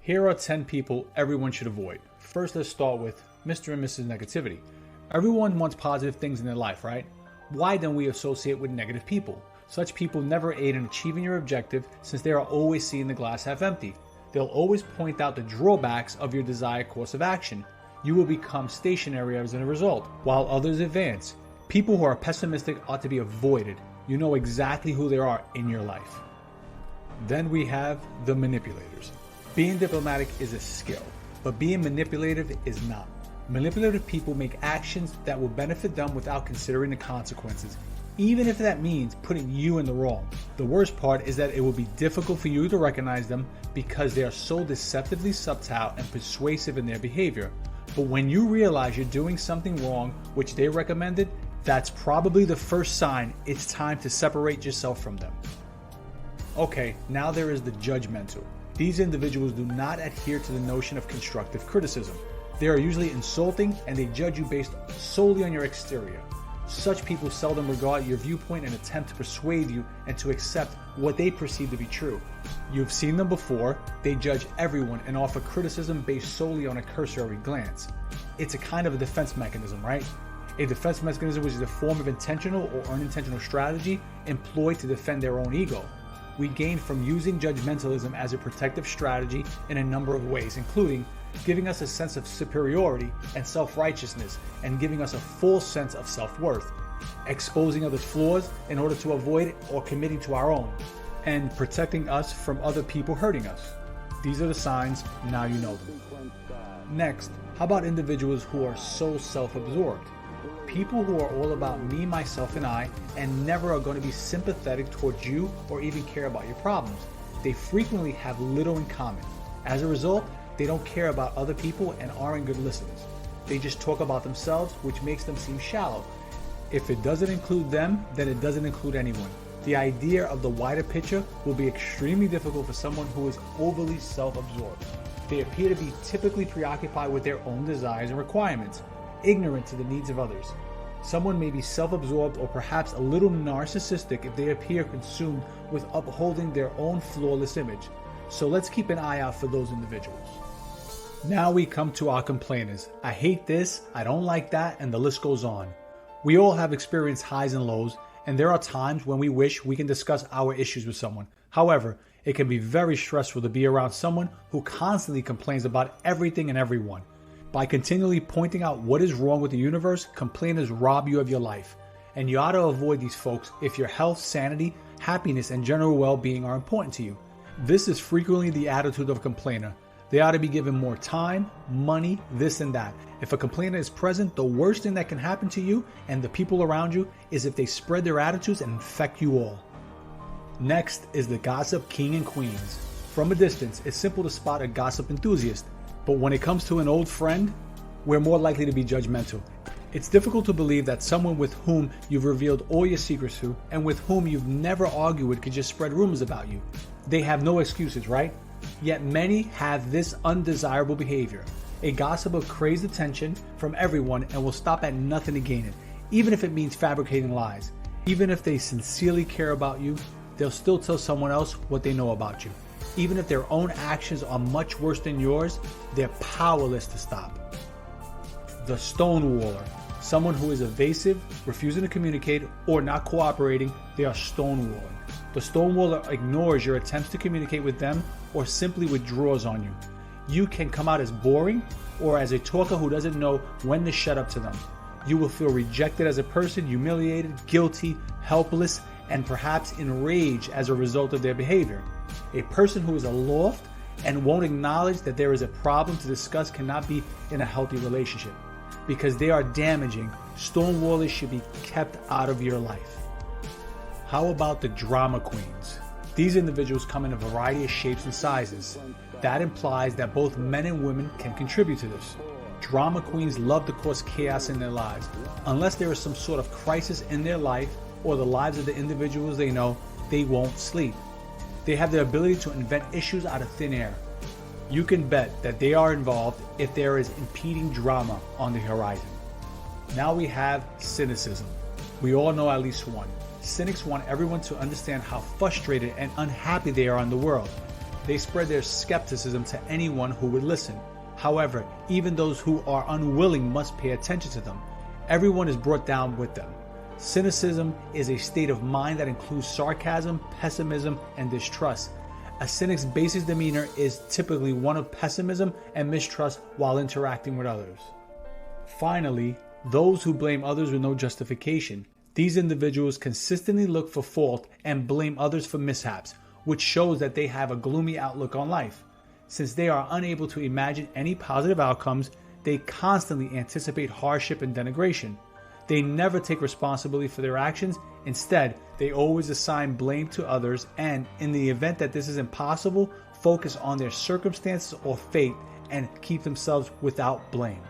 Here are 10 people everyone should avoid. First, let's start with Mr. and Mrs. Negativity. Everyone wants positive things in their life, right? Why then we associate with negative people? Such people never aid in achieving your objective since they are always seeing the glass half empty. They'll always point out the drawbacks of your desired course of action. You will become stationary as a result, while others advance. People who are pessimistic ought to be avoided. You know exactly who they are in your life. Then we have the manipulators. Being diplomatic is a skill, but being manipulative is not. Manipulative people make actions that will benefit them without considering the consequences, even if that means putting you in the wrong. The worst part is that it will be difficult for you to recognize them because they are so deceptively subtle and persuasive in their behavior. But when you realize you're doing something wrong, which they recommended, that's probably the first sign it's time to separate yourself from them. Okay, now there is the judgmental. These individuals do not adhere to the notion of constructive criticism. They are usually insulting and they judge you based solely on your exterior. Such people seldom regard your viewpoint and attempt to persuade you and to accept what they perceive to be true. You've seen them before. They judge everyone and offer criticism based solely on a cursory glance. It's a kind of a defense mechanism, right? A defense mechanism which is a form of intentional or unintentional strategy employed to defend their own ego. We gain from using judgmentalism as a protective strategy in a number of ways, including giving us a sense of superiority and self-righteousness and giving us a full sense of self-worth, exposing others' flaws in order to avoid or committing to our own, and protecting us from other people hurting us. These are the signs, now you know them. Next, how about individuals who are so self-absorbed? People who are all about me, myself, and I, and never are going to be sympathetic towards you or even care about your problems. They frequently have little in common. As a result, they don't care about other people and aren't good listeners. They just talk about themselves, which makes them seem shallow. If it doesn't include them, then it doesn't include anyone. The idea of the wider picture will be extremely difficult for someone who is overly self-absorbed. They appear to be typically preoccupied with their own desires and requirements, ignorant to the needs of others. Someone may be self-absorbed or perhaps a little narcissistic if they appear consumed with upholding their own flawless image. So let's keep an eye out for those individuals. Now we come to our complainers. I hate this, I don't like that, and the list goes on. We all have experienced highs and lows, and there are times when we wish we can discuss our issues with someone. However, it can be very stressful to be around someone who constantly complains about everything and everyone. By continually pointing out what is wrong with the universe, complainers rob you of your life. And you ought to avoid these folks if your health, sanity, happiness, and general well-being are important to you. This is frequently the attitude of a complainer. They ought to be given more time, money, this and that. If a complainer is present, the worst thing that can happen to you and the people around you is if they spread their attitudes and infect you all. Next is the gossip king and queens. From a distance, it's simple to spot a gossip enthusiast, but when it comes to an old friend, we're more likely to be judgmental. It's difficult to believe that someone with whom you've revealed all your secrets to and with whom you've never argued with could just spread rumors about you. They have no excuses, right? Yet many have this undesirable behavior. A gossiper craves attention from everyone and will stop at nothing to gain it, even if it means fabricating lies. Even if they sincerely care about you, they'll still tell someone else what they know about you. Even if their own actions are much worse than yours, they're powerless to stop. The stonewaller. Someone who is evasive, refusing to communicate, or not cooperating, they are stonewalling. The stonewaller ignores your attempts to communicate with them or simply withdraws on you. You can come out as boring or as a talker who doesn't know when to shut up to them. You will feel rejected as a person, humiliated, guilty, helpless, and perhaps enraged as a result of their behavior. A person who is aloft and won't acknowledge that there is a problem to discuss cannot be in a healthy relationship. Because they are damaging, stonewallers should be kept out of your life. How about the drama queens? These individuals come in a variety of shapes and sizes. That implies that both men and women can contribute to this. Drama queens love to cause chaos in their lives. Unless there is some sort of crisis in their life or the lives of the individuals they know, they won't sleep. They have the ability to invent issues out of thin air. You can bet that they are involved if there is impeding drama on the horizon. Now we have cynicism. We all know at least one. Cynics want everyone to understand how frustrated and unhappy they are in the world. They spread their skepticism to anyone who would listen. However, even those who are unwilling must pay attention to them. Everyone is brought down with them. Cynicism is a state of mind that includes sarcasm, pessimism, and distrust. A cynic's basic demeanor is typically one of pessimism and mistrust while interacting with others. Finally, those who blame others with no justification. These individuals consistently look for fault and blame others for mishaps, which shows that they have a gloomy outlook on life. Since they are unable to imagine any positive outcomes, they constantly anticipate hardship and denigration. They never take responsibility for their actions. Instead, they always assign blame to others and, in the event that this is impossible, focus on their circumstances or fate and keep themselves without blame.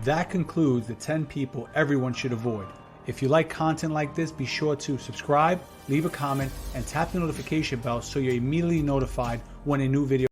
That concludes the 10 people everyone should avoid. If you like content like this, be sure to subscribe, leave a comment, and tap the notification bell so you're immediately notified when a new video